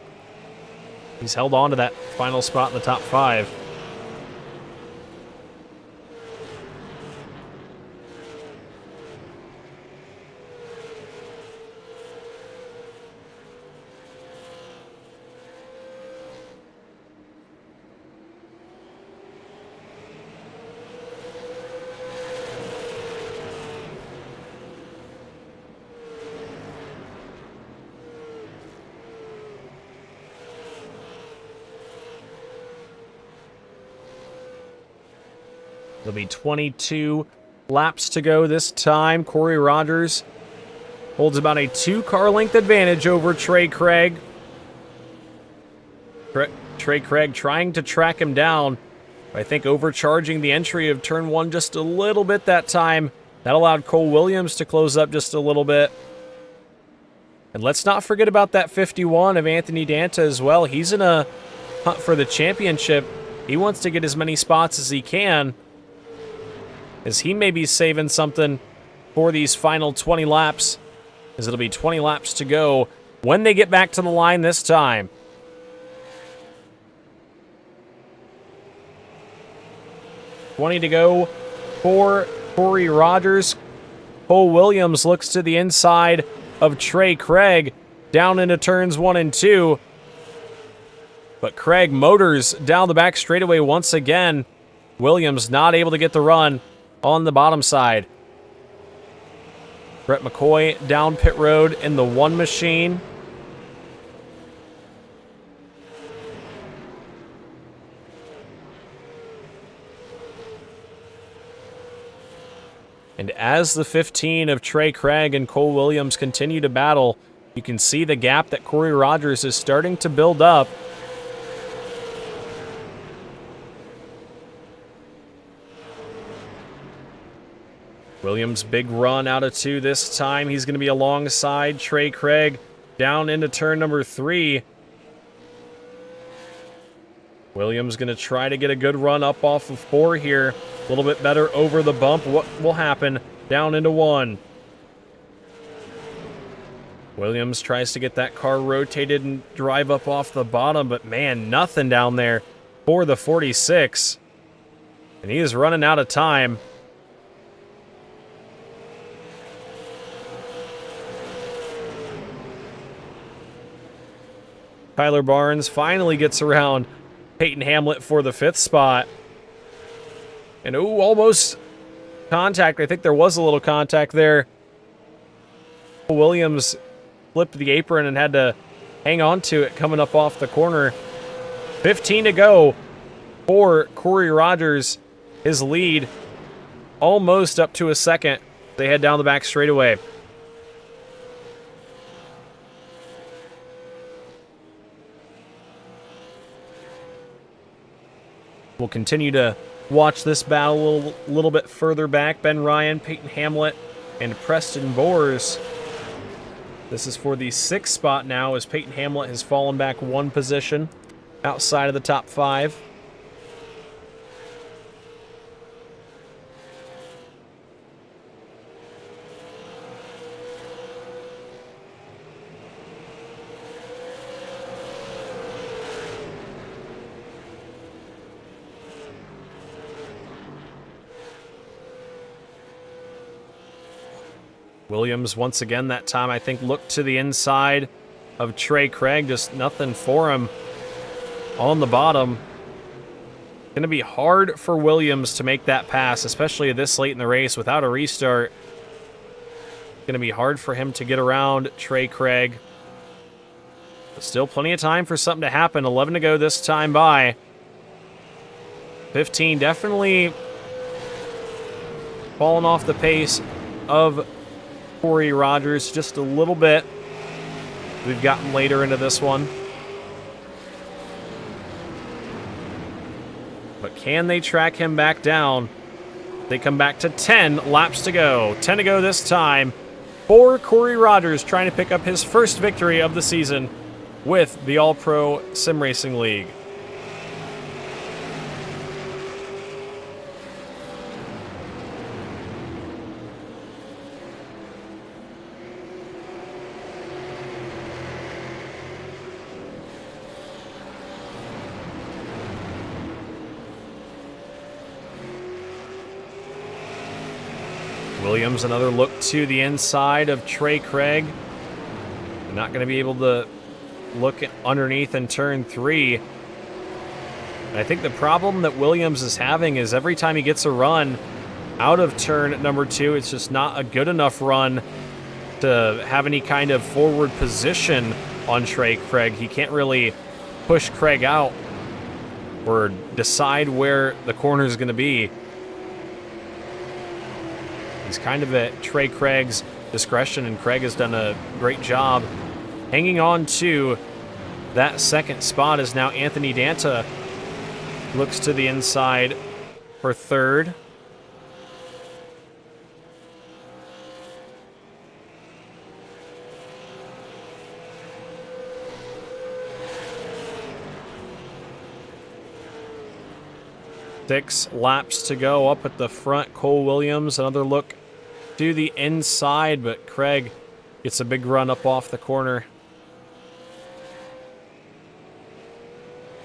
A: He's held on to that final spot in the top 5. There'll be 22 laps to go this time. Corey Rogers holds about a 2-car length advantage over Trey Craig. Trey Craig trying to track him down. I think overcharging the entry of turn 1 just a little bit that time. That allowed Cole Williams to close up just a little bit. And let's not forget about that 51 of Anthony Danta as well. He's in a hunt for the championship. He wants to get as many spots as he can, as he may be saving something for these final 20 laps, as it'll be 20 laps to go when they get back to the line this time. $20 to go for Corey Rogers. Cole Williams looks to the inside of Trey Craig down into turns 1 and 2. But Craig motors down the back straightaway once again. Williams not able to get the run on the bottom side. Brett McCoy down pit road in the 1 machine. And as the 15 of Trey Craig and Cole Williams continue to battle, you can see the gap that Corey Rogers is starting to build up. Williams, big run out of 2 this time. He's going to be alongside Trey Craig down into turn number 3. Williams going to try to get a good run up off of 4 here. A little bit better over the bump. What will happen? Down into 1. Williams tries to get that car rotated and drive up off the bottom, but man, nothing down there for the 46. And he is running out of time. Tyler Barnes finally gets around Peyton Hamlet for the 5th spot. And ooh, almost contact. I think there was a little contact there. Williams flipped the apron and had to hang on to it coming up off the corner. 15 to go for Corey Rogers. His lead almost up to a second. They head down the back straightaway. We'll continue to watch this battle a little bit further back. Ben Ryan, Peyton Hamlet, and Preston Boers. This is for the 6th spot now, as Peyton Hamlet has fallen back 1 position outside of the top 5. Williams, once again, that time, I think, looked to the inside of Trey Craig. Just nothing for him on the bottom. Going to be hard for Williams to make that pass, especially this late in the race without a restart. Going to be hard for him to get around Trey Craig. But still plenty of time for something to happen. 11 to go this time by. 15 definitely falling off the pace of Corey Rogers just a little bit. We've gotten later into this one. But can they track him back down? They come back to 10 laps to go. 10 to go this time for Corey Rogers, trying to pick up his first victory of the season with the All-Pro Sim Racing League. Williams, another look to the inside of Trey Craig. Not going to be able to look underneath in turn 3. And I think the problem that Williams is having is every time he gets a run out of turn number 2, it's just not a good enough run to have any kind of forward position on Trey Craig. He can't really push Craig out or decide where the corner is going to be. He's kind of at Trey Craig's discretion, and Craig has done a great job hanging on to that second spot as now Anthony Danta looks to the inside for third. Six laps to go up at the front. Cole Williams, another look to the inside, but Craig gets a big run up off the corner.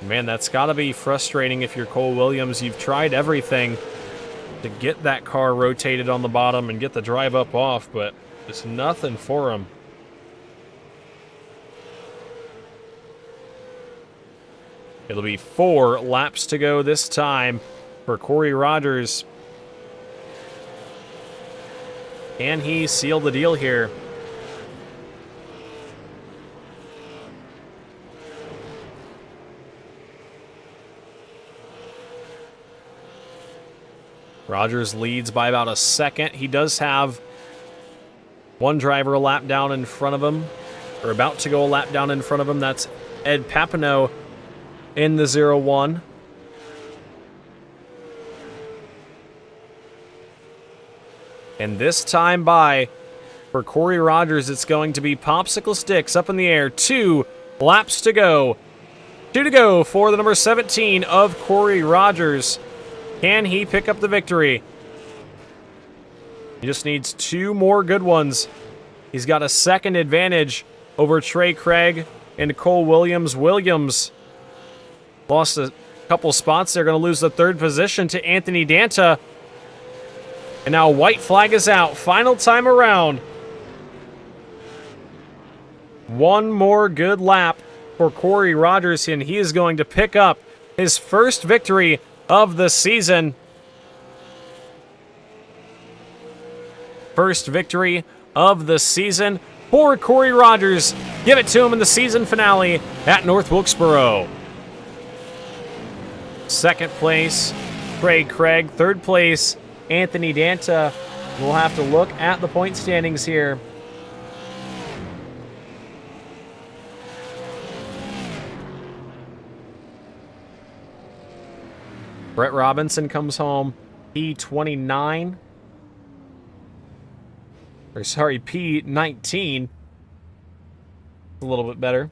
A: Man, that's got to be frustrating if you're Cole Williams. You've tried everything to get that car rotated on the bottom and get the drive up off, but it's nothing for him. It'll be 4 laps to go this time for Corey Rogers. Can he seal the deal here? Rogers leads by about a second. He does have one driver a lap down in front of him, or about to go a lap down in front of him. That's Ed Papineau in the 0-1. And this time by, for Corey Rogers, it's going to be popsicle sticks up in the air. 2 laps to go. 2 to go for the number 17 of Corey Rogers. Can he pick up the victory? He just needs 2 more good ones. He's got a second advantage over Trey Craig and Cole Williams. Williams lost a couple spots. They're going to lose the 3rd position to Anthony Danta. And now white flag is out. Final time around. 1 more good lap for Corey Rogers, and he is going to pick up his first victory of the season. First victory of the season for Corey Rogers. Give it to him in the season finale at North Wilkesboro. Second place, Trey Craig. Third place, Anthony Danta. We'll have to look at the point standings here. Brett Robinson comes home P29. Or sorry, P19. A little bit better.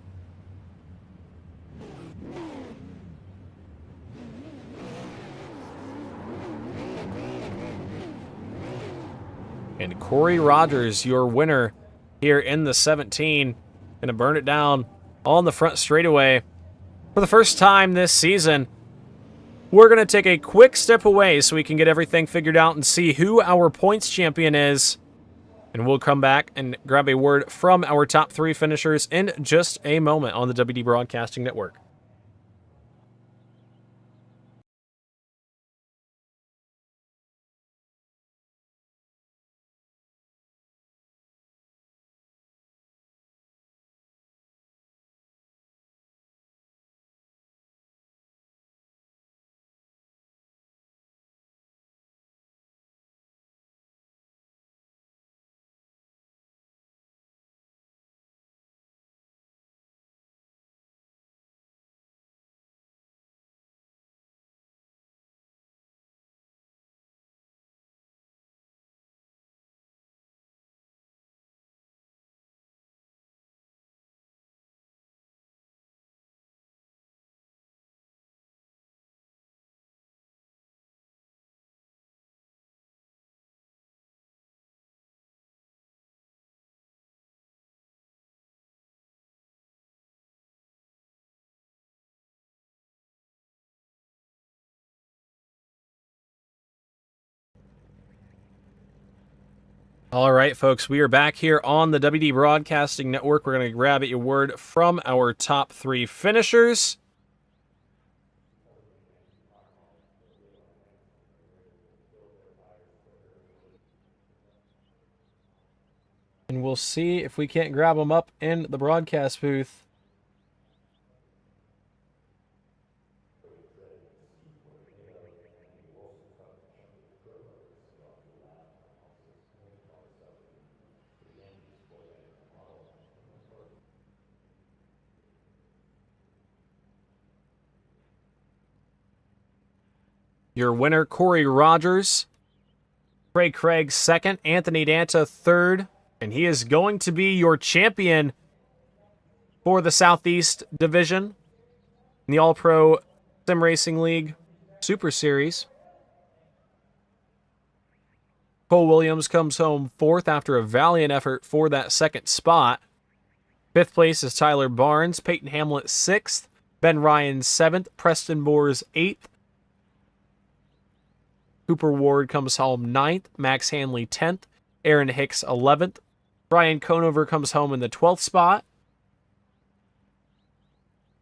A: And Corey Rogers, your winner here in the 17. Gonna burn it down on the front straightaway for the first time this season. We're going to take a quick step away so we can get everything figured out and see who our points champion is. And we'll come back and grab a word from our top 3 finishers in just a moment on the WD Broadcasting Network. All right, folks, we are back here on the WD Broadcasting Network. We're going to grab at your word from our top three finishers. And we'll see if we can't grab them up in the broadcast booth. Your winner, Corey Rogers. Trey Craig second. Anthony Danta third. And he is going to be your champion for the Southeast Division in the All-Pro Sim Racing League Super Series. Cole Williams comes home fourth after a valiant effort for that second spot. Fifth place is Tyler Barnes. Peyton Hamlet sixth. Ben Ryan seventh. Preston Moores eighth. Cooper Ward comes home ninth. Max Hanley 10th. Aaron Hicks 11th. Brian Conover comes home in the 12th spot.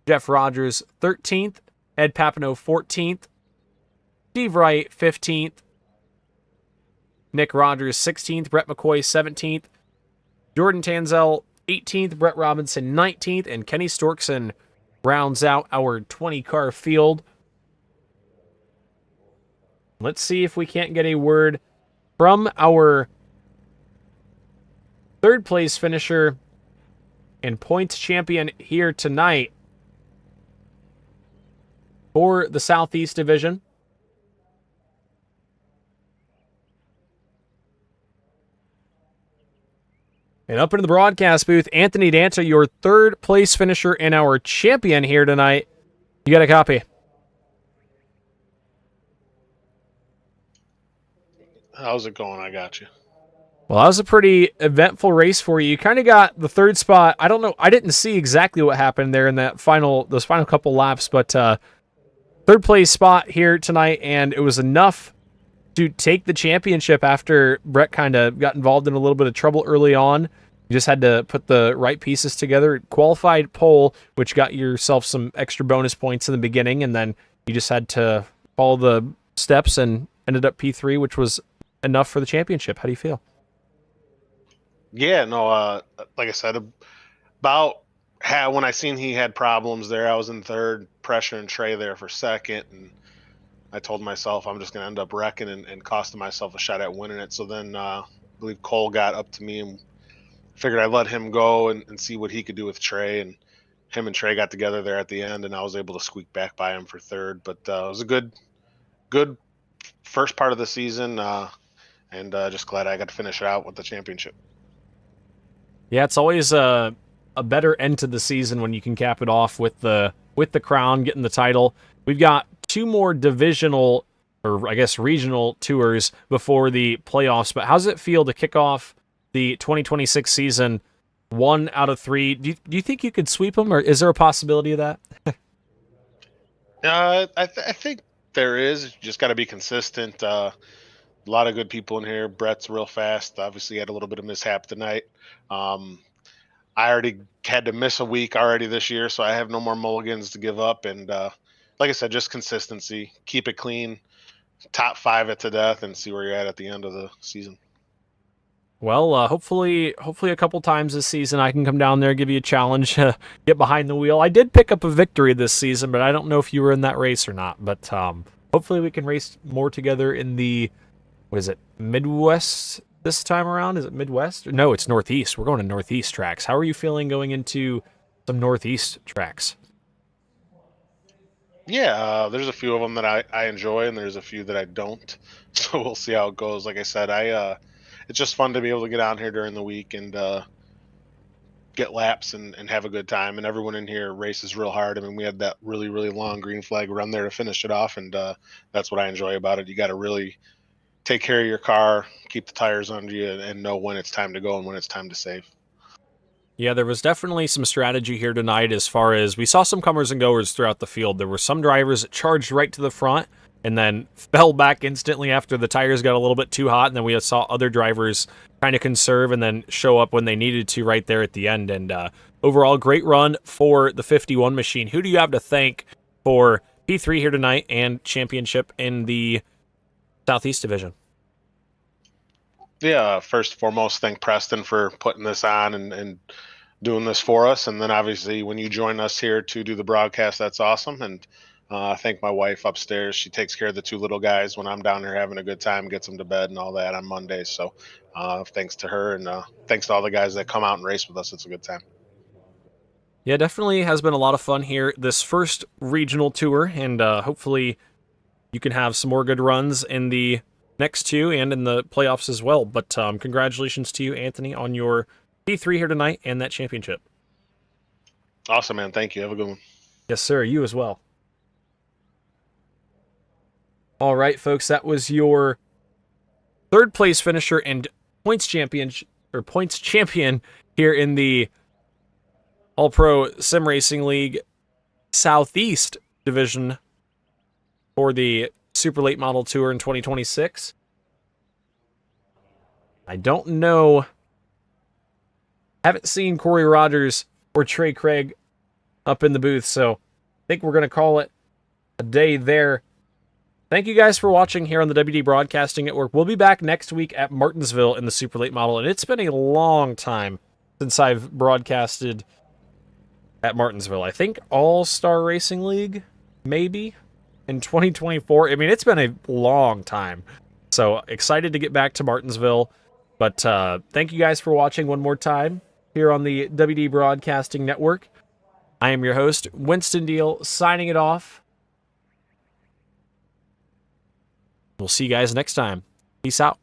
A: Jeff Rogers 13th. Ed Papineau 14th. Steve Wright 15th. Nick Rogers 16th. Brett McCoy 17th. Jordan Tanzel 18th. Brett Robinson 19th. And Kenny Storkson rounds out our 20-car field. Let's see if we can't get a word from our third place finisher and points champion here tonight for the Southeast Division. And up into the broadcast booth, Anthony Danta, your third place finisher and our champion here tonight. You got a copy.
B: How's it going? I got you.
A: Well, that was a pretty eventful race for you. You kind of got the third spot. I don't know. I didn't see exactly what happened there in those final couple laps, but third place spot here tonight, and it was enough to take the championship after Brett kind of got involved in a little bit of trouble early on. You just had to put the right pieces together. Qualified pole, which got yourself some extra bonus points in the beginning, and then you just had to follow the steps and ended up P3, which was enough for the championship. How do you feel?
B: Yeah, no, like I said, when I seen he had problems there, I was in third, pressuring Trey there for second, and I told myself I'm just going to end up wrecking and costing myself a shot at winning it. So then I believe Cole got up to me and figured I'd let him go and see what he could do with Trey, and him and Trey got together there at the end, and I was able to squeak back by him for third. But it was a good first part of the season, and just glad I got to finish it out with the championship.
A: Yeah, it's always a better end to the season when you can cap it off with the crown, getting the title. We've got two more divisional, or I guess regional tours before the playoffs. But how does it feel to kick off the 2026 season 1 out of 3? Do you think you could sweep them, or is there a possibility of that?
B: I think there is. You just got to be consistent. A lot of good people in here. Brett's real fast. Obviously, had a little bit of mishap tonight. I already had to miss a week already this year, so I have no more mulligans to give up. And like I said, just consistency. Keep it clean. Top 5 it to death, and see where you're at the end of the season.
A: Well, hopefully a couple times this season I can come down there, give you a challenge, get behind the wheel. I did pick up a victory this season, but I don't know if you were in that race or not. But hopefully we can race more together in the, what is it, Midwest this time around? Is it Midwest? No, it's Northeast. We're going to Northeast tracks. How are you feeling going into some Northeast tracks?
B: Yeah, there's a few of them that I enjoy, and there's a few that I don't. So we'll see how it goes. Like I said, it's just fun to be able to get on here during the week and get laps and have a good time. And everyone in here races real hard. I mean, we had that really, really long green flag run there to finish it off, and that's what I enjoy about it. You got to really take care of your car, keep the tires under you, and know when it's time to go and when it's time to save.
A: Yeah, there was definitely some strategy here tonight as far as we saw some comers and goers throughout the field. There were some drivers that charged right to the front, and then fell back instantly after the tires got a little bit too hot, and then we saw other drivers kind of conserve and then show up when they needed to right there at the end. And overall, great run for the 51 machine. Who do you have to thank for P3 here tonight and championship in the Southeast Division?
B: Yeah, first and foremost, thank Preston for putting this on and doing this for us. And then obviously when you join us here to do the broadcast, that's awesome. And I thank my wife upstairs. She takes care of the two little guys when I'm down there having a good time, gets them to bed and all that on Mondays. So thanks to her, and thanks to all the guys that come out and race with us. It's a good time.
A: Yeah, definitely has been a lot of fun here this first regional tour, and hopefully you can have some more good runs in the next two and in the playoffs as well. But congratulations to you, Anthony, on your P3 here tonight and that championship.
B: Awesome, man. Thank you. Have a good one.
A: Yes, sir. You as well. All right, folks, that was your third place finisher and points champion here in the All Pro Sim Racing League Southeast Division for the Super Late Model Tour in 2026. I don't know. Haven't seen Corey Rogers or Trey Craig up in the booth, so I think we're going to call it a day there. Thank you guys for watching here on the WD Broadcasting Network. We'll be back next week at Martinsville in the Super Late Model, and it's been a long time since I've broadcasted at Martinsville. I think All-Star Racing League, maybe, in 2024. I mean, it's been a long time. So excited to get back to Martinsville. But thank you guys for watching one more time here on the WD Broadcasting Network. I am your host, Winston Deal, signing it off. We'll see you guys next time. Peace out.